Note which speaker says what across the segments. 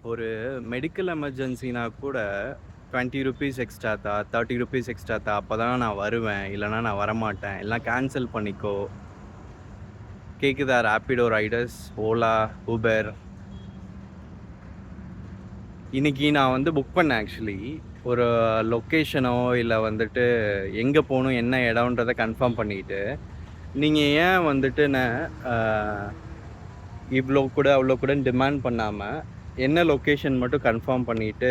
Speaker 1: ஒரு மெடிக்கல் எமர்ஜென்சினா கூட ₹20 எக்ஸ்ட்ரா தா, ₹30 எக்ஸ்ட்ரா தா, அப்பதான் நான் வருவேன். இல்லன்னா நான் வரமாட்டேன். இல்லனா கேன்சல் பண்ணிக்கோ. கேக்குதா ராபிடோ ரைடர்ஸ், ஓலா, ஊபர். இன்னைக்கு நான் வந்து புக் பண்ணேன் ஆக்சுவலி. ஒரு லொக்கேஷனோ இல்ல வந்துட்டு எங்க போணும், என்ன இடம்ன்றத கன்ஃபார்ம் பண்ணிட்டு, நீங்க ஏன் வந்துட்டு அ இவ்ளோ கூட, அவ்ளோ கூடன்னு டிமாண்ட் பண்ணாம, என்ன லொக்கேஷன் மட்டும் கன்ஃபார்ம் பண்ணிட்டு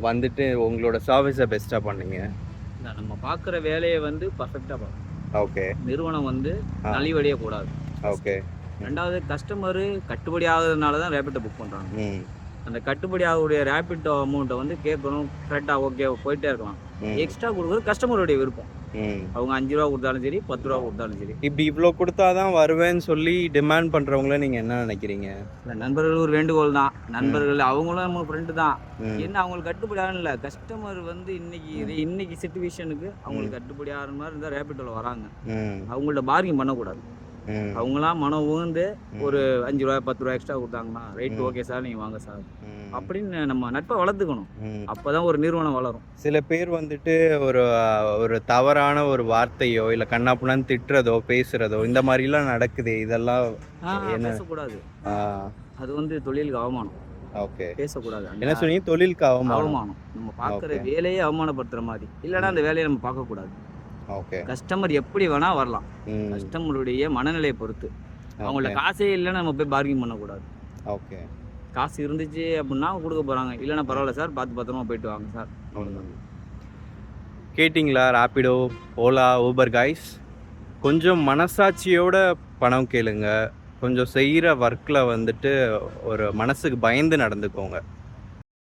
Speaker 1: வந்துட்டு உங்களோட சர்வீஸ பெஸ்ட்டா பண்ணீங்க.
Speaker 2: இல்ல நம்ம பார்க்குற வேலைய வந்து பெர்ஃபெக்ட்டா பார்க்கணும்.
Speaker 1: ஓகே.
Speaker 2: நிறுவனம் வந்து
Speaker 1: ஆ.
Speaker 2: நலிவடையக்கூடாது.
Speaker 1: ஓகே.
Speaker 2: ஃபர்ஸ்ட்டு.
Speaker 1: ம்.
Speaker 2: 2வது கஸ்டமரு கட்டுப்படி ஆகாததுனால தான் ரேபிட்டோ புக் பண்றாங்க.
Speaker 1: ம்.
Speaker 2: அந்த கட்டுப்படி ஆகக்கூடிய ரேபிட்டோ அமௌண்ட்ட வந்து கேட்கணும். கரெக்ட்டா ஓகே போயிட்டே இருக்கலாம்.
Speaker 1: ம்.
Speaker 2: எக்ஸ்ட்ரா குடுக்குறது கஸ்டமருடைய விருப்பம்.
Speaker 1: ம்.
Speaker 2: அவங்க ரூ. 5 குடுத்தாலும் சரி, ரூ. 10 குடுத்தாலும் சரி.
Speaker 1: இப்படி இவ்ளோ குடுத்தா தான் வருவேன்னு சொல்லி டிமாண்ட் பண்றவங்கள நீங்க என்ன நெனைக்கிறீங்க?
Speaker 2: இல்ல நண்பர்கள் ஒரு வேண்டுகோள் தான்.
Speaker 1: ம்.
Speaker 2: நண்பர்கள் அவங்களும் நம்ம ஃப்ரெண்டு தான்.
Speaker 1: ம்.
Speaker 2: என்ன அவங்களுக்கு கட்டுப்படி ஆகணும் இல்ல. கஸ்டமர் வந்து
Speaker 1: ம்.
Speaker 2: இன்னைக்கு சிச்சுவேஷனுக்கு
Speaker 1: ம்.
Speaker 2: அவங்களுக்கு கட்டுப்படி ஆகுற மாரி இருந்தா ரேபிட்டோல வராங்க.
Speaker 1: ம்.
Speaker 2: அவங்கள்ட்ட பார்கின் பண்ணக்கூடாது.
Speaker 1: ம்.
Speaker 2: அவங்களா மனம் உவந்து ஒரு
Speaker 1: ம்.
Speaker 2: ரூ. 5 ரூ. 10 எக்ஸ்ட்ரா குடுத்தாங்கன்னா, ரைட்
Speaker 1: ம்.
Speaker 2: ஓகே சார் நீங்க வாங்க சார்.
Speaker 1: ம்.
Speaker 2: அப்படின்னு நம்ம நட்ப வளர்த்துக்கணும்.
Speaker 1: ம்.
Speaker 2: அப்பதான் ஒரு நிறுவனம் வளரும்.
Speaker 1: சில பேர் வந்துட்டு ஒரு ஒரு தவறான ஒரு வார்த்தையோ, இல்ல கன்னாபின்னான்னு திட்டுறதோ, பேசுறதோ இந்த மாரிலாம் நடக்குதே. இதெல்லாம் என்ன?
Speaker 2: பேசக்கூடாது.
Speaker 1: ஆ.
Speaker 2: அது வந்து தொழிலுக்கு அவமானம்.
Speaker 1: ஓகே.
Speaker 2: பேசக்கூடாது.
Speaker 1: என்ன சொன்னீங்க? தொழிலுக்கு அவமானம்.
Speaker 2: அவமானம். நம்ம பார்க்குற
Speaker 1: ஓகே.
Speaker 2: வேலையே அவமானப்படுத்துற மாரி. இல்லன்னா அந்த
Speaker 1: ம்.
Speaker 2: வேலைய நம்ம பார்க்கக்கூடாது.
Speaker 1: ஓகே.
Speaker 2: கஸ்டமர் எப்படி வேணா வரலாம்.
Speaker 1: ம்.
Speaker 2: கஸ்டமருடைய மனநிலைய பொறுத்து. அவங்கள்ட்ட
Speaker 1: ஓகே.
Speaker 2: காசே இல்லன்னா நம்ம போய் பார்கின் பண்ணக்கூடாது.
Speaker 1: ஓகே.
Speaker 2: காசு இருந்துச்சு அப்படின்னா குடுக்க போறாங்க. இல்லன்னா பரவால்ல சார் பார்த்து பத்திரமா போயிட்டு வாங்க சார். அவ்வளோதான்.
Speaker 1: ம். கேட்டிங்களா? Rapido, Ola, Uber guys. கொஞ்சம் மனசாட்சியோட பணம் கேளுங்க. கொஞ்சம் செய்ற ஒர்க்ல வந்துட்டு ஒரு மனசுக்கு பயந்து நடந்துக்கோங்க.